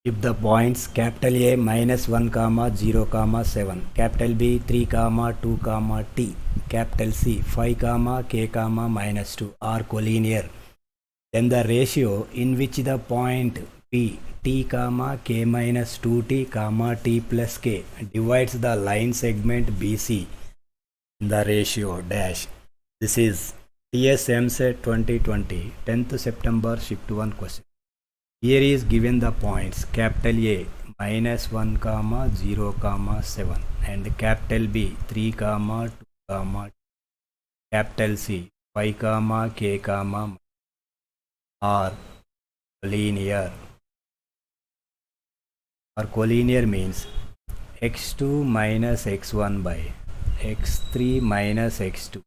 If the points capital A minus 1 comma 0 comma 7, capital B 3 comma 2 comma t, capital C 5 comma k comma minus 2 are collinear, then the ratio in which the point P t comma k minus 2t comma t plus k divides the line segment BC in the ratio dash. This is TSM set 2020 10th September shift 1 question. Here is given the points capital A minus 1 comma 0 comma 7 and capital B 3 comma 2 comma capital C 5 comma k comma are collinear. Or collinear means x2 minus x1 by x3 minus x2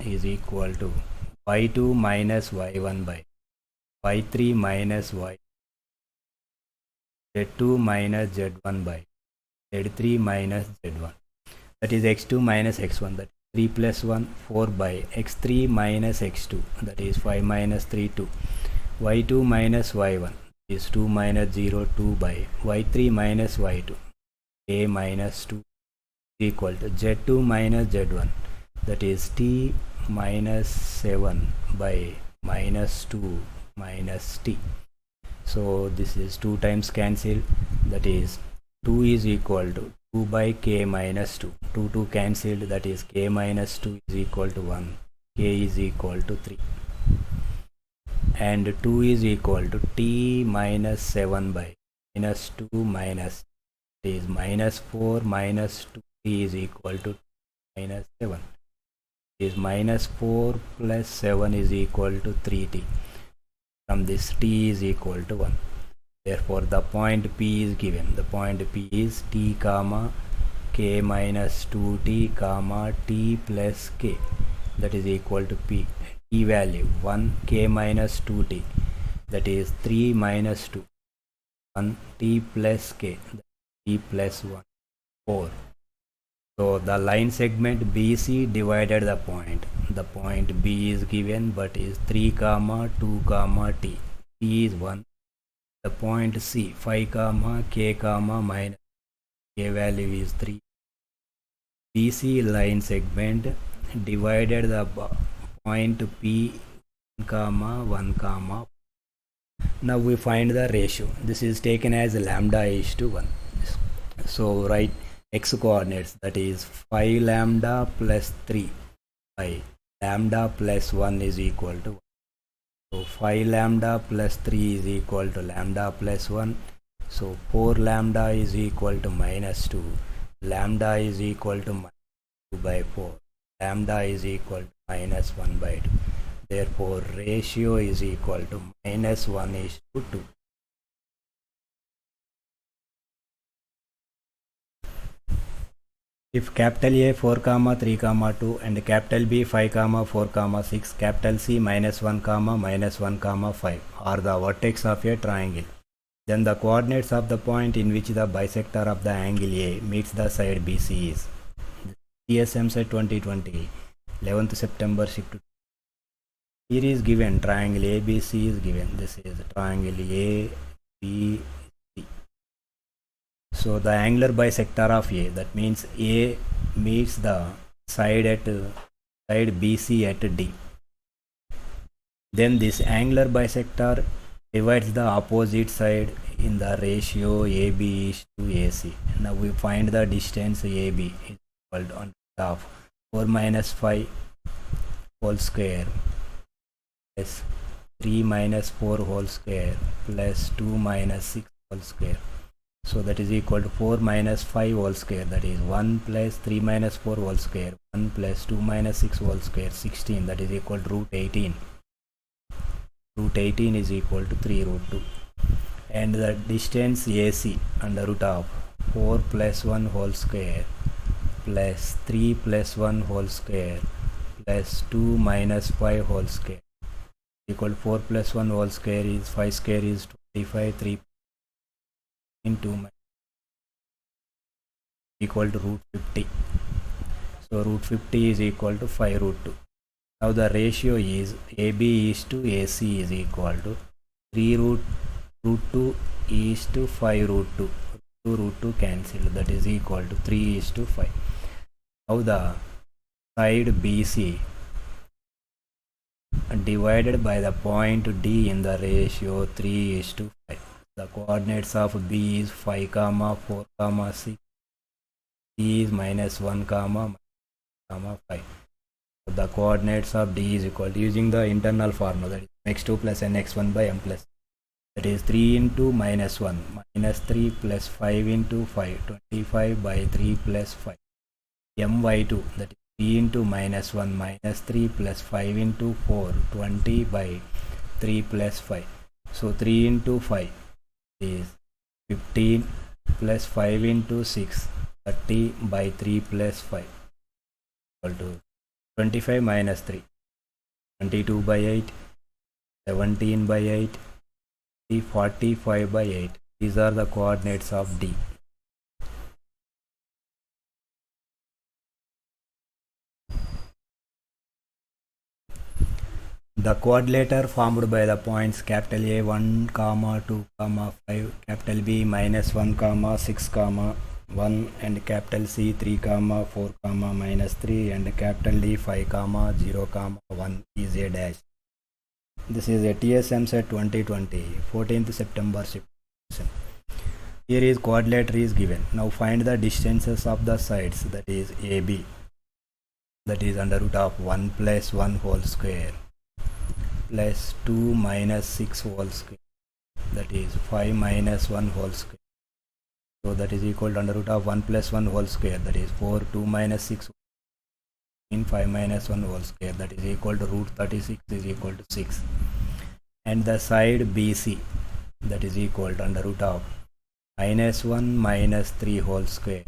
is equal to y2 minus y1 by y3 minus y, z2 minus z1 by z3 minus z1. That is x2 minus x1, that is 3 plus 1 4 by x3 minus x2, that is 5 minus 3 2, y2 minus y1 is 2 minus 0 2 by y3 minus y2 a minus 2 equal to z2 minus z1, that is t minus 7 by minus 2 minus t. So this is 2 times cancel, that is 2 is equal to 2 by k minus 2, 2 cancelled, that is k minus 2 is equal to 1, k is equal to 3, and 2 is equal to t minus 7 by minus 2 minus, that is minus 4 minus 2 t is equal to minus 7, is minus 4 plus 7 is equal to 3t. From this t is equal to 1. Therefore the point P is given. The point P is t comma k minus 2t comma t plus k, that is equal to P. T value 1 k minus 2t, that is 3 minus 2, 1 t plus k, t plus 1 4. So the line segment BC divided the point. The point B is given but is 3 comma 2 comma t. T is 1. The point C 5 comma k comma minus k value is 3. BC line segment divided the point P comma 1 comma. Now we find the ratio. This is taken as lambda is to 1. So write x coordinates, that is 5 lambda plus 3 by lambda plus 1 is equal to 1. So 5 lambda plus 3 is equal to lambda plus 1. So 4 lambda is equal to minus 2. Lambda is equal to minus 2 by 4. Lambda is equal to minus 1 by 2. Therefore ratio is equal to minus 1 is to 2. If capital A 4 comma 3 comma 2 and capital B 5 comma 4 comma 6, capital C minus 1 comma minus 1 comma 5 are the vertex of a triangle, then the coordinates of the point in which the bisector of the angle A meets the side BC is. TSM set 2020 11th September shift. Here is given triangle ABC is given. This is triangle ABC. So the angular bisector of A, that means A meets the side BC at D. Then this angular bisector divides the opposite side in the ratio AB is to AC. Now we find the distance AB is equal to on of 4 minus 5 whole square plus 3 minus 4 whole square plus 2 minus 6 whole square. So that is equal to 4 minus 5 whole square, that is 1 plus 3 minus 4 whole square, 1 plus 2 minus 6 whole square, 16, that is equal to root 18. Root 18 is equal to 3 root 2. And the distance AC under root of 4 plus 1 whole square plus 3 plus 1 whole square plus 2 minus 5 whole square equal to 4 plus 1 whole square is 5 square is 25, 3 into equal to root 50. So root 50 is equal to 5 root 2. Now the ratio is AB is to AC is equal to 3 root root 2 is to 5 root 2. Root 2 cancelled, that is equal to 3 is to 5. Now the side BC divided by the point D in the ratio 3 is to 5. The coordinates of B is 5 comma 4 comma 6. C is minus 1 comma 5. So the coordinates of D is equal to, using the internal formula, that is x2 plus nx1 by m plus, that is 3 into minus 1 minus 3 plus 5 into 5, 25 by 3 plus 5, my2, that is 3 into minus 1 minus 3 plus 5 into 4, 20 by 3 plus 5. So 3 into 5 is 15 plus 5 into 6, 30 by 3 plus 5, equal to 25 minus 3, 22 by 8, 17 by 8, 45 by 8. These are the coordinates of D. The quadrilateral formed by the points capital A 1 comma 2 comma 5, capital B minus 1 comma 6 comma 1, and capital C 3 comma 4 comma minus 3, and capital D 5 comma 0 comma 1 is a dash. This is a TSM set 2020, 14th September session. Here is quadrilateral is given. Now find the distances of the sides, that is AB, that is under root of 1 plus 1 whole square plus 2 minus 6 whole square, that is 5 minus 1 whole square. So that is equal to under root of 1 plus 1 whole square, that is 4, 2 minus 6 in 5 minus 1 whole square, that is equal to root 36 is equal to 6. And the side BC, that is equal to under root of minus 1 minus 3 whole square,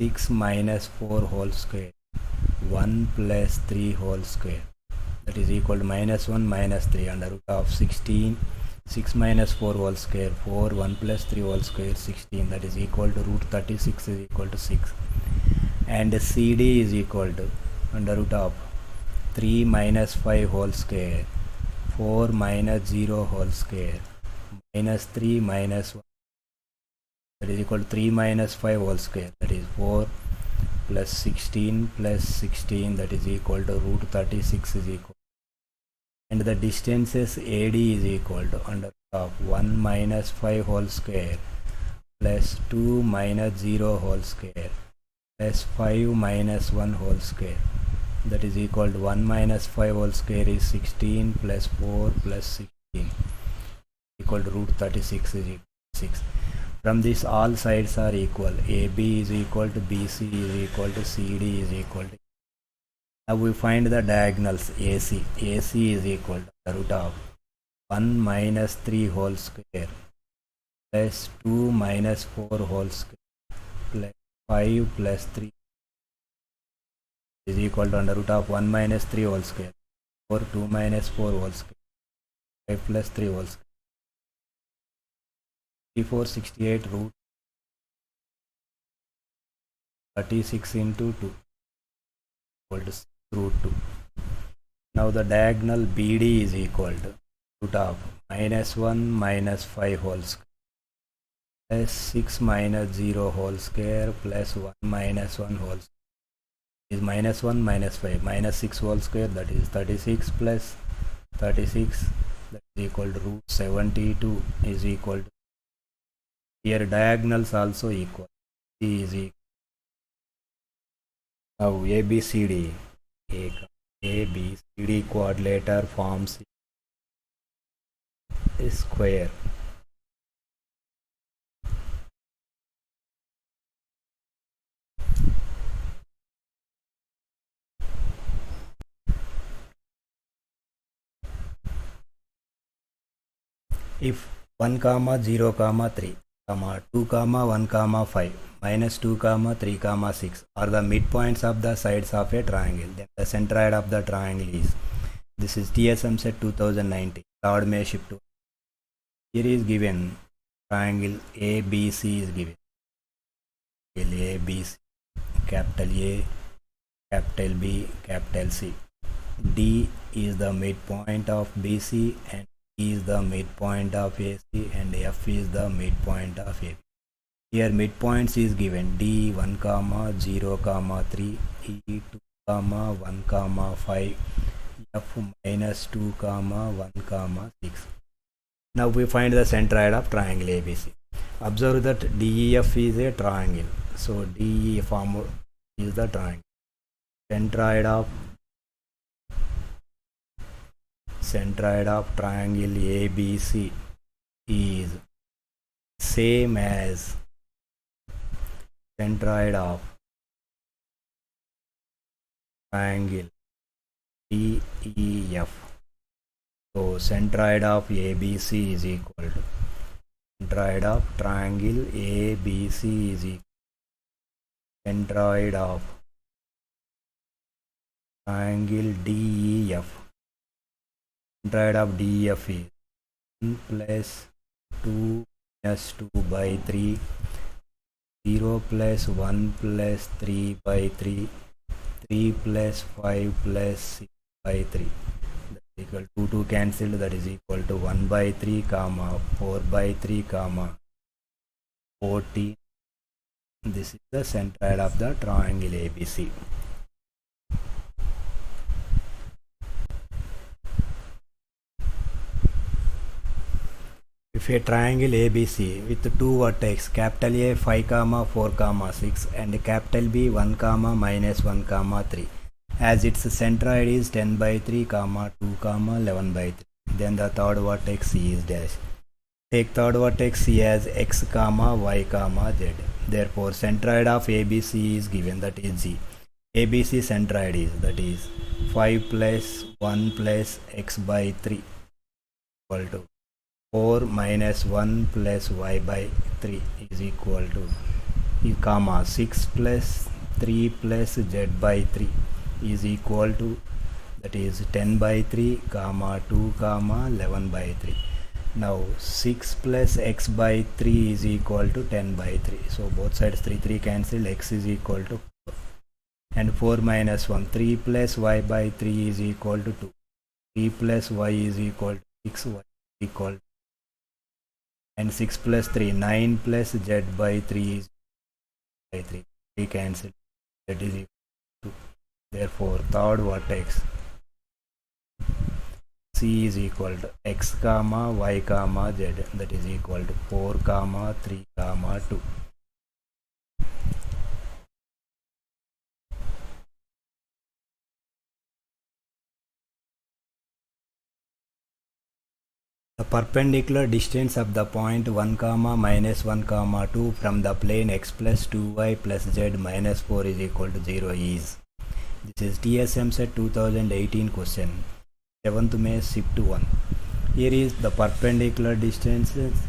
6 minus 4 whole square, 1 plus 3 whole square, that is equal to minus 1 minus 3 under root of 16, 6 minus 4 whole square, 4, 1 plus 3 whole square, 16, that is equal to root 36 is equal to 6. And CD is equal to under root of 3 minus 5 whole square, 4 minus 0 whole square, minus 3 minus 1, that is equal to 3 minus 5 whole square, that is 4 plus 16 plus 16, that is equal to root 36 is equal. And the distances AD is equal to under root of 1 minus 5 whole square plus 2 minus 0 whole square plus 5 minus 1 whole square, that is equal to 1 minus 5 whole square is 16 plus 4 plus 16 equal to root 36 is equal to 6. From this all sides are equal. AB is equal to BC is equal to CD is equal to. Now we find the diagonals AC. AC is equal to the root of 1 minus 3 whole square plus 2 minus 4 whole square plus 5 plus 3 is equal to under root of 1 minus 3 whole square, 4, 2 minus 4 whole square, 5 plus 3 whole square. 6468 root 36 into 2 equal to root 2. Now the diagonal BD is equal to root of minus 1 minus 5 whole square plus 6 minus 0 whole square plus 1 minus 1 whole square is minus 1 minus 5 minus 6 whole square, that is 36 plus 36, that is equal to root 72 is equal to. Here diagonals also equal. C is equal. Now ABCD, ABCD quadrilateral forms a square. If 1 comma 0 comma 3 comma 2 comma 1 comma 5 minus 2 comma 3 comma 6 are the midpoints of the sides of a triangle, then the centroid of the triangle is. This is TSM set 2019, Lord Mayship 2. Here is given triangle ABC is given. ABC, capital A, capital B, capital C. D is the midpoint of BC and E is the midpoint of AC and F is the midpoint of AB. Here midpoints is given D 1 comma 0 comma 3, E 2 comma 1 comma 5, F minus 2 comma 1 comma 6. Now we find the centroid of triangle ABC. Observe that DEF is a triangle. So DE form is the triangle. Centroid of triangle ABC is same as centroid of triangle DEF. So centroid of ABC is equal to centroid of triangle ABC is equal to centroid of triangle DEF. Centroid of DEF is 1 plus 2 minus 2 by 3, 0 plus 1 plus 3 by 3, 3 plus 5 plus 6 by 3. That is equal to 2 cancelled, that is equal to 1 by 3 comma 4 by 3 comma 14. This is the centroid of the triangle ABC. If a triangle ABC with two vertex capital A 5 comma 4 comma 6 and capital B 1 comma minus 1 comma 3, as its centroid is 10 by 3 comma 2 comma 11 by 3, then the third vertex C is dash. Take third vertex C as x comma y comma z. Therefore centroid of ABC is given, that is G. ABC centroid is, that is 5 plus 1 plus x by 3 equal to 4 minus 1 plus y by 3 is equal to comma 6 plus 3 plus z by 3 is equal to, that is 10 by 3 comma 2 comma 11 by 3. Now 6 plus x by 3 is equal to 10 by 3. So both sides 3 cancel, x is equal to 4. And 4 minus 1, 3 plus y by 3 is equal to 2. 3 plus y is equal to 6, y is equal to, and 6 plus 3, 9 plus z by 3 is by 3. 3 cancel, that is equal to 2. Therefore third vertex C is equal to x comma y comma z, that is equal to 4 comma 3 comma 2. The perpendicular distance of the point 1 comma minus 1 comma 2 from the plane x plus 2y plus z minus 4 is equal to 0 is. This is TSM set 2018 question. 7th May shift 1. Here is the perpendicular distances.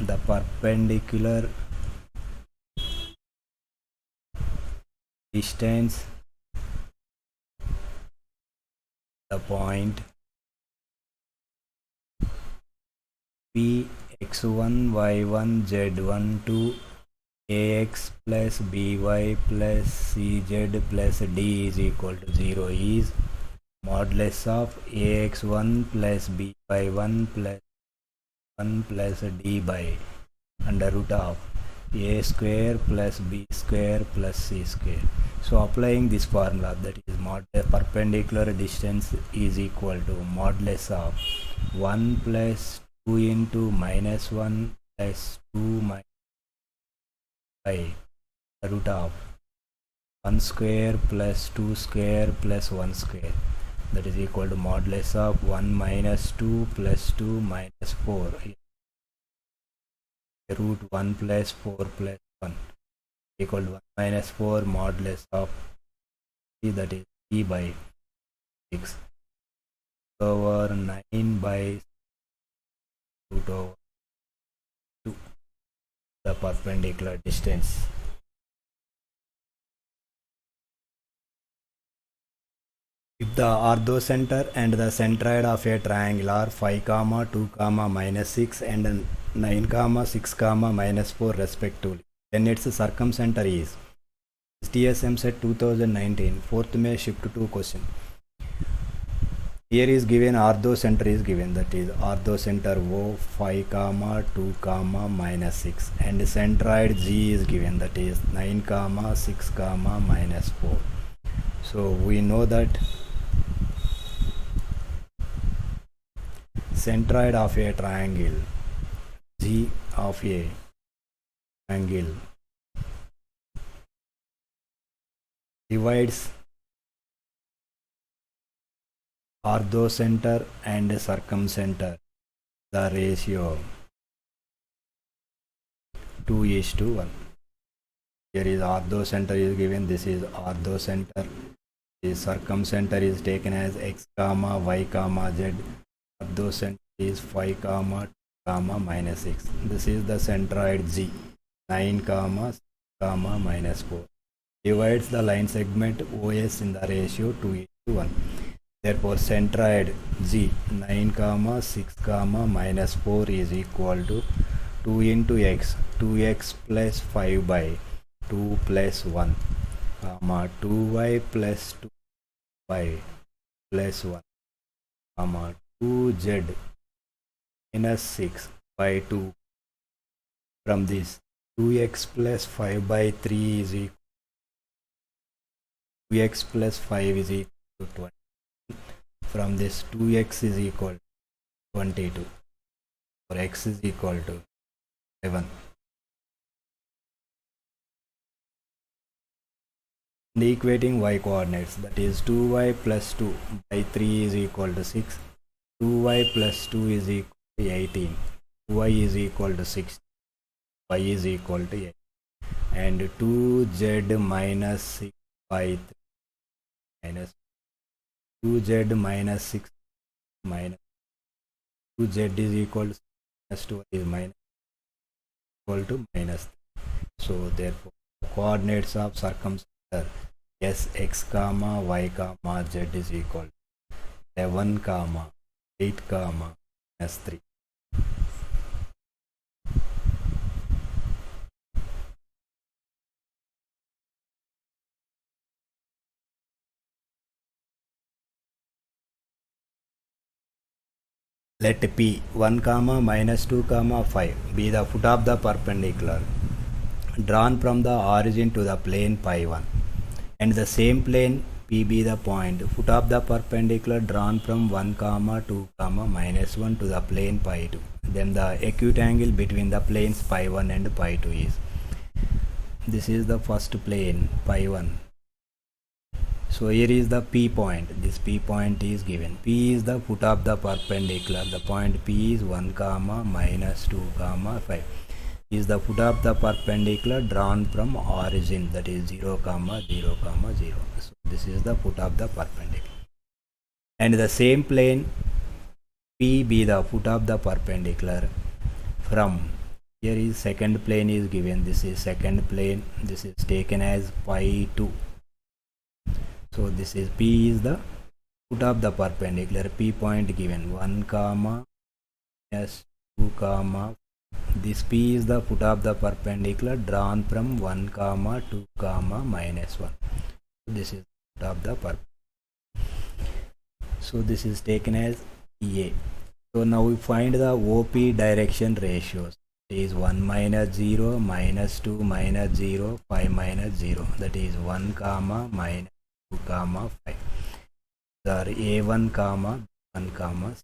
The perpendicular distance the point P x1 y1 z1 to ax plus by plus cz plus d is equal to 0 is modulus of ax1 plus by1 plus 1 plus d by under root of a square plus b square plus c square. So applying this formula, that is modulus perpendicular distance is equal to modulus of 1 plus 2 into minus 1 plus 2 minus by root of 1 square plus 2 square plus 1 square, that is equal to modulus of 1 minus 2 plus 2 minus 4 root 1 plus 4 plus 1 equal to 1 minus 4 modulus of c, that is e by 6 over 9 by root over 2, the perpendicular distance. If the orthocenter and the centroid of a triangle are 5 comma 2 comma minus 6 and 9 comma 6 comma minus 4 respectively, then its circumcenter is. TSM set 2019 4th May shift 2 question. Here is given ortho center is given, that is ortho center O 5 comma 2 comma minus 6, and centroid G is given, that is 9 comma 6 comma minus 4. So we know that centroid of a triangle G of a triangle divides orthocenter and circumcenter the ratio 2:1. Here is orthocenter is given, this is orthocenter. The circumcenter is taken as x comma y comma z. Orthocenter is 5 comma 2 comma minus 6. This is the centroid G 9 comma 6 comma minus 4. Divides the line segment OS in the ratio 2:1. Therefore centroid G 9 comma 6 comma minus 4 is equal to 2 into x, 2x plus 5 by 2 plus 1 comma 2y plus 2y plus 1 comma 2z minus 6 by 2. From this 2x plus 5 by 3 is equal 2x plus 5 is equal to 20. From this 2x is equal to 22, or x is equal to 7. And equating y coordinates, that is 2y plus 2 by 3 is equal to 6, 2y plus 2 is equal to 18, 2y is equal to 6, y is equal to 8, and 2z minus 6 by 3 minus 2z minus 6 minus 2z is equal to minus 2 is minus equal to minus 3. So therefore coordinates of circumcenter s x comma y comma z is equal to 11 comma 8 comma minus 3. Let P 1 comma minus 2 comma 5 be the foot of the perpendicular drawn from the origin to the plane pi 1, and the same plane P be the point foot of the perpendicular drawn from 1 comma 2 comma minus 1 to the plane pi 2. Then the acute angle between the planes pi 1 and pi 2 is, this is the first plane pi 1. So here is the P point, this P point is given. P is the foot of the perpendicular, the point P is 1 comma minus 2 comma 5 is the foot of the perpendicular drawn from origin, that is 0 comma 0 comma 0. So this is the foot of the perpendicular, and the same plane P be the foot of the perpendicular from, here is second plane is given, this is second plane, this is taken as pi 2. So this is P is the foot of the perpendicular, P point given 1 comma minus 2 comma. This P is the foot of the perpendicular drawn from 1 comma 2 comma minus 1. This is foot of the perpendicular. So this is taken as A. So now we find the OP direction ratios. It is 1 minus 0 minus 2 minus 0 5 minus 0, that is 1 comma minus 2 comma 5. Are A1 comma 1 comma.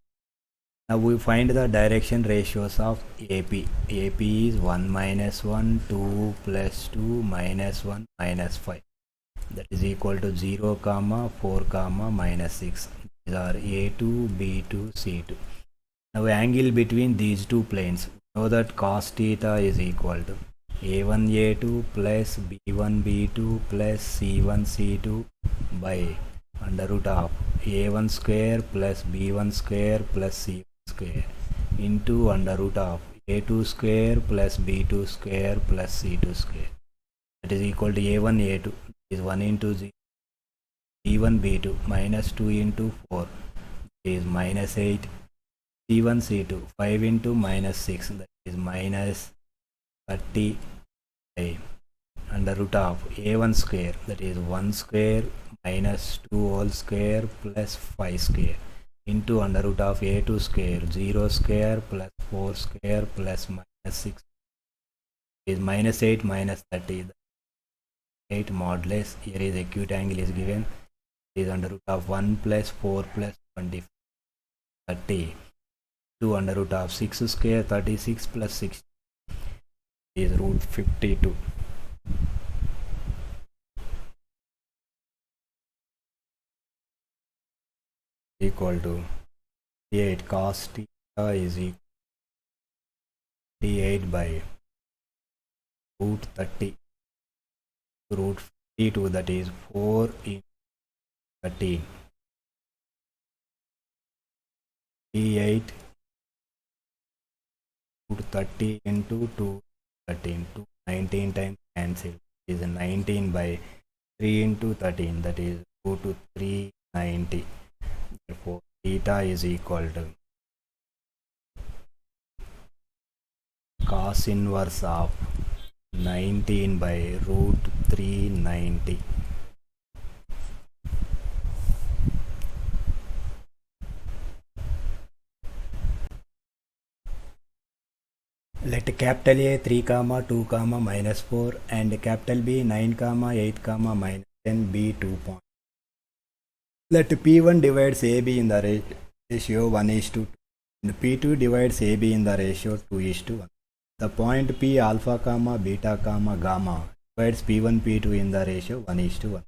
Now we find the direction ratios of AP. AP is 1 minus 1, 2 plus 2 minus 1 minus 5, that is equal to 0 comma 4 comma minus 6. These are A2, B2, C2. Now angle between these two planes, know that cos theta is equal to A1 A2 plus B1 B2 plus C1 C2 by under root of A1 square plus B1 square plus C1 square into under root of A2 square plus B2 square plus C2 square, that is equal to A1 A2 is 1 into 0, B1 B2 minus 2 into 4 is minus 8, C1 C2 5 into minus 6, that is minus 30 by under root of A1 square, that is 1 square minus 2 whole square plus 5 square into under root of a2 square 0 square plus 4 square plus minus 6 is minus 8 minus 30. 8 modulus here is acute angle is given is under root of 1 plus 4 plus 20 30 2 under root of 6 square 36 plus 6 is root 52 equal to 8 cos theta is equal to 8 by root 30 root 52 that is 4 in 13 8 root 30 into 2 13 2 19 times cancel is 19 by 3 into 13 that is root to 390. Therefore theta is equal to cos inverse of 19 by root 390. Let capital A 3 comma 2 comma minus 4 and capital B 9 comma 8 comma minus 10 be 2 points. Let P1 divides AB in the ratio 1 is to 2 and P2 divides AB in the ratio 2 is to 1. The point P alpha comma beta comma gamma divides P1 P2 in the ratio 1 is to 1.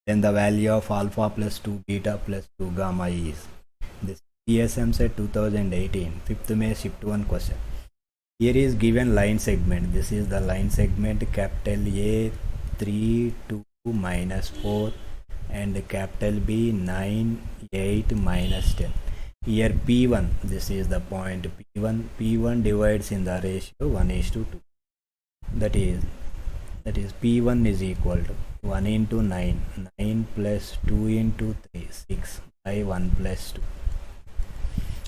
Then the value of alpha plus 2 beta plus 2 gamma is this PSM set 2018 5th May shift 1 question. Here is given line segment. This is the line segment capital A 3 2 minus 4 and capital B 9 8 minus 10. Here P1 this is the point P1 divides in the ratio 1 is to 2. That is P1 is equal to 1 into 9 plus 2 into 3 6 by 1 plus 2.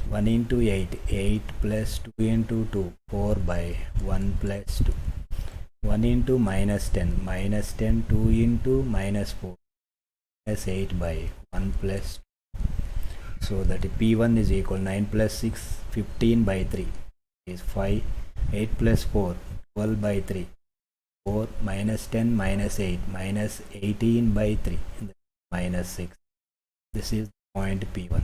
1 into 8 plus 2 into 2 4 by 1 plus 2. 1 into minus 10 2 into minus 4 minus 8 by 1 plus 2. So that P1 is equal 9 plus 6 15 by 3 is 5 8 plus 4 12 by 3 4 minus 10 minus 8 minus 18 by 3 minus 6. This is point P1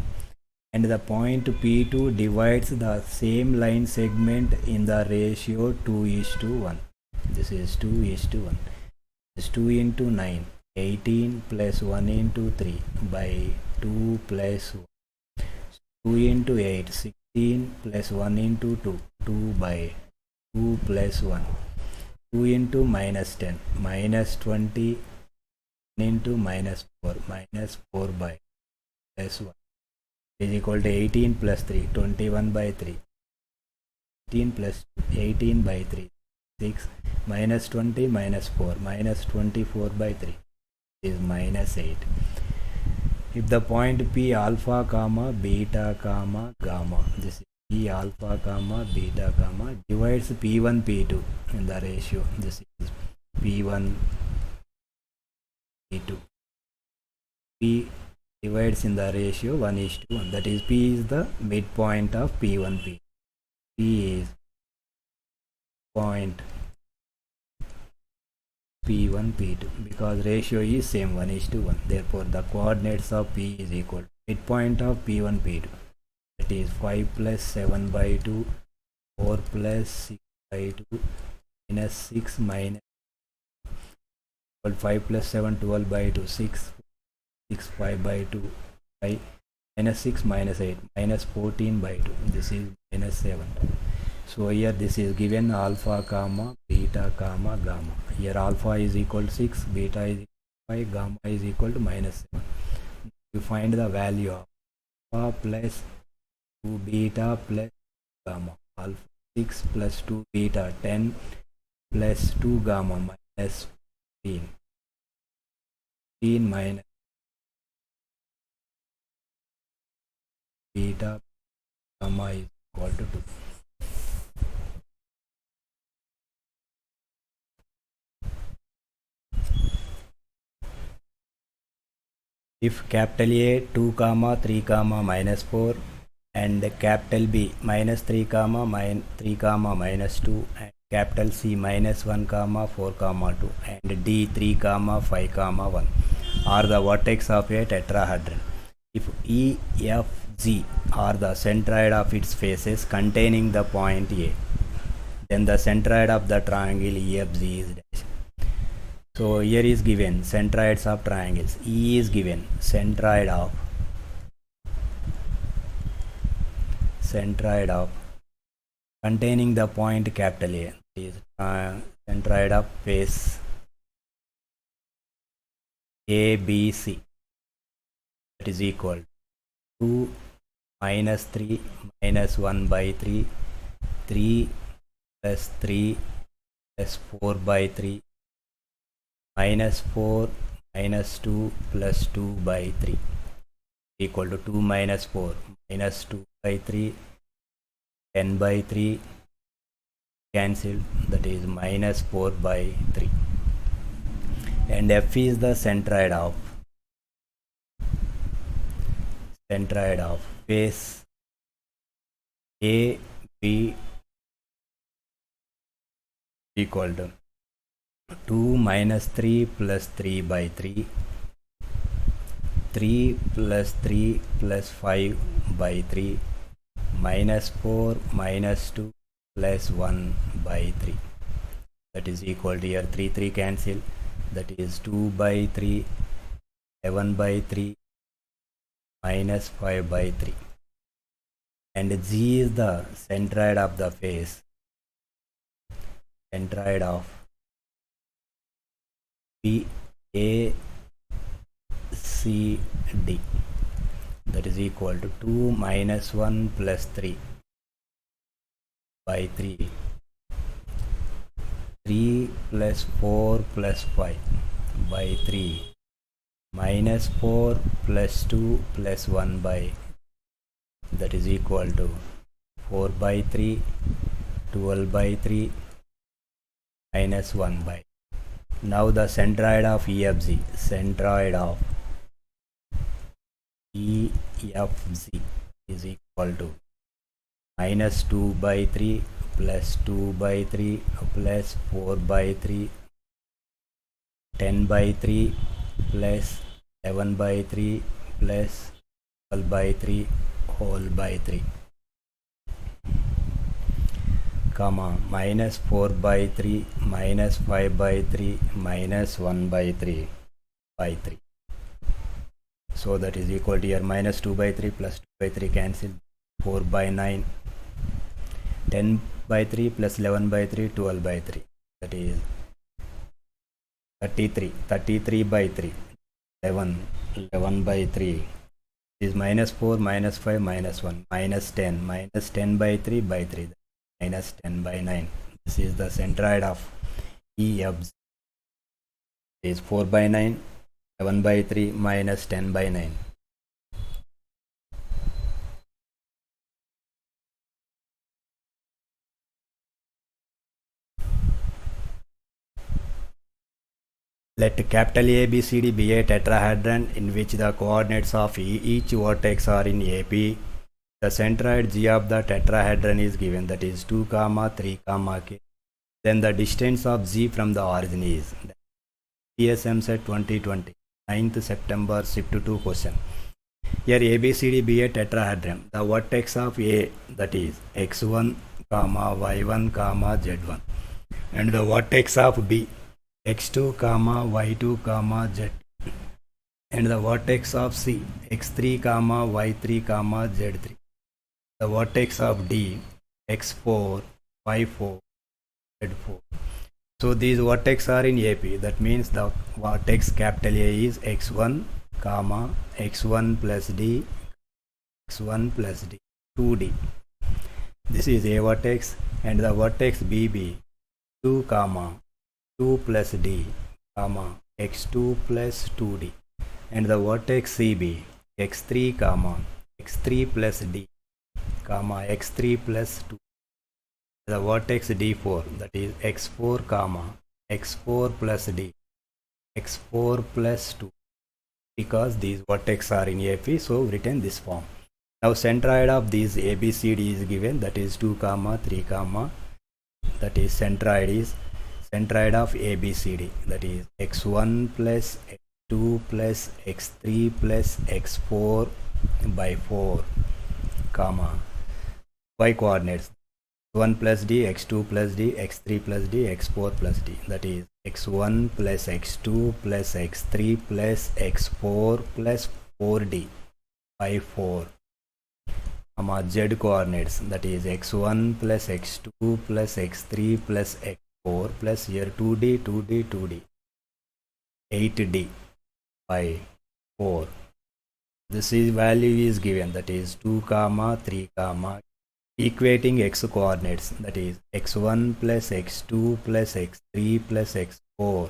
and the point P2 divides the same line segment in the ratio 2 is to 1. This is 2 is to 1. This is 2 into 9 18 plus 1 into 3 by 2 plus 1. 2 into 8 16 plus 1 into 2 2 by 2 plus 1. 2 into minus 10 minus 20 into minus 4 minus 4 by plus 1 is equal to 18 plus 3 21 by 3 18 plus 18 by 3 6 minus 20 minus 4 minus 24 by 3 is minus 8. If the point P alpha comma beta comma gamma this is P alpha comma beta comma divides P1 P2 in the ratio this is P1 P2 P divides in the ratio 1 is to 1 that is P is the midpoint of P1 P. P is point P1 P2 because ratio is same 1 is to 1. Therefore the coordinates of P is equal to midpoint of P1 P2 that is 5 plus 7 by 2 4 plus 6 by 2 minus 6 minus 5 plus 7 12 by 2 6 5 by 2 5 minus 6 minus 8 minus 14 by 2 this is minus 7. So here this is given alpha comma beta comma gamma. Here alpha is equal to 6 beta is equal to 5 gamma is equal to minus 7. You find the value of alpha plus 2 beta plus gamma. Alpha 6 plus 2 beta 10 plus 2 gamma minus 15 minus beta gamma is equal to 2. if capital A 2 comma 3 comma minus 4 and capital B minus 3 comma 3 comma minus 2 and capital C minus 1 comma 4 comma 2 and D 3 comma 5 comma 1 are the vertex of a tetrahedron. If E, F, G are the centroid of its faces containing the point A, then the centroid of the triangle EFG is dash. So here is given centroids of triangles. E is given centroid of containing the point capital A, is centroid of face ABC, that is equal to 2 minus 3 minus 1 by 3, 3 plus 3 plus 4 by 3 minus 4 minus 2 plus 2 by 3 equal to 2 minus 4 minus 2 by 3, 10 by 3 cancelled, that is minus 4 by 3. And F is the centroid of face A B equal to 2 minus 3 plus 3 by 3, 3 plus 3 plus 5 by 3 minus 4 minus 2 plus 1 by 3, that is equal to here 3 cancel, that is 2 by 3, 11 by 3 minus 5 by 3. And G is the centroid of the face, centroid of B A C D, that is equal to 2 minus 1 plus 3 by 3, 3 plus 4 plus 5 by 3 minus 4 plus 2 plus 1 by, that is equal to 4 by 3, 12 by 3 minus 1 by. Now the centroid of EFG, centroid of EFG is equal to minus 2 by 3 plus 2 by 3 plus 4 by 3, 10 by 3 plus 11 by 3 plus 12 by 3 whole by 3, comma minus 4 by 3 minus 5 by 3 minus 1 by 3 by 3. So that is equal to here minus 2 by 3 plus 2 by 3 cancel, 4 by 9, 10 by 3 plus 11 by 3, 12 by 3, that is 33 by 3, 11 by 3 is minus 4 minus 5 minus 1 minus 10 by 3 by 3, minus 10 by 9. This is the centroid of EFG, is 4 by 9, 11 by 3 minus 10 by 9. Let capital ABCD be a tetrahedron in which the coordinates of each vertex are in AP. The centroid G of the tetrahedron is given, that is 2 comma 3 comma k. Then the distance of G from the origin is CSM set 2020 9th September shift 2 question. Here ABCD be a tetrahedron. The vertex of A, that is x1 comma y1 comma z1, and the vertex of B x2 comma y2 comma z, and the vertex of C x3 comma y3 comma z3, the vertex of D x4 y4 z4. So these vertex are in AP, that means the vertex capital A is x1 comma x1 plus D, x1 plus D, 2D. This is A vertex, and the vertex BB 2 comma 2 plus D comma x2 plus 2D, and the vertex CB x3 comma x3 plus D comma x3 plus 2, the vertex D4, that is x4 comma x4 plus D, x4 plus 2, because these vertex are in AP, so written this form. Now centroid of these ABCD is given, that is 2 comma 3 comma, that is centroid of ABCD, that is x1 plus x2 plus x3 plus x4 by 4 comma y coordinates 1 plus d, x2 plus d, x3 plus d, x4 plus d, that is x1 plus x2 plus x3 plus x4 plus 4d by 4 comma z coordinates, that is x1 plus x2 plus x3 plus x4 plus here 2d 2d 2d 8d by 4. This is value is given, that is 2 comma 3 comma, equating x coordinates, that is x1 plus x2 plus x3 plus x4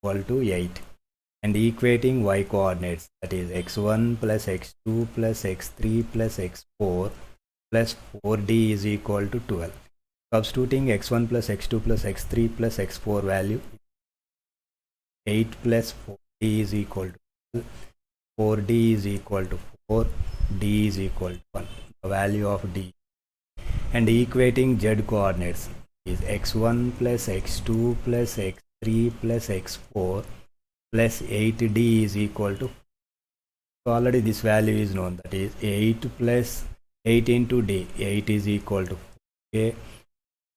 equal to 8, and equating y coordinates, that is x1 plus x2 plus x3 plus x4 plus 4d is equal to 12. Substituting x1 plus x2 plus x3 plus x4 value, 8 plus 4d is equal to 12, 4d is equal to 4, d is equal to 1, the value of d. And equating z coordinates is x1 plus x2 plus x3 plus x4 plus 8d is equal to, so already this value is known, that is 8 plus 8 into d, 8 is equal to 4k,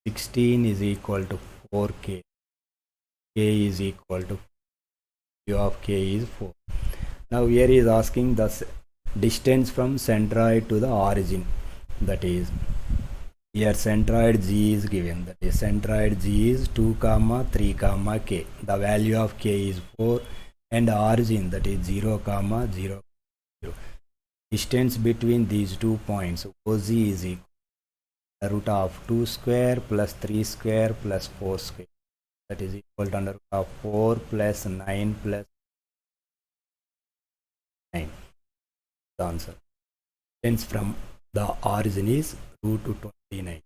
16 is equal to 4k, k is equal to, value of k is 4. Now here he is asking the distance from centroid to the origin, that is here centroid G is given, that is centroid G is 2 comma 3 comma k, the value of k is 4, and origin, that is 0 comma 0, 0. Distance between these 2 points OZ is equal to the root of 2 square plus 3 square plus 4 square, that is equal to under root of 4 plus 9 plus 9. The answer. Distance from the origin is root to 29.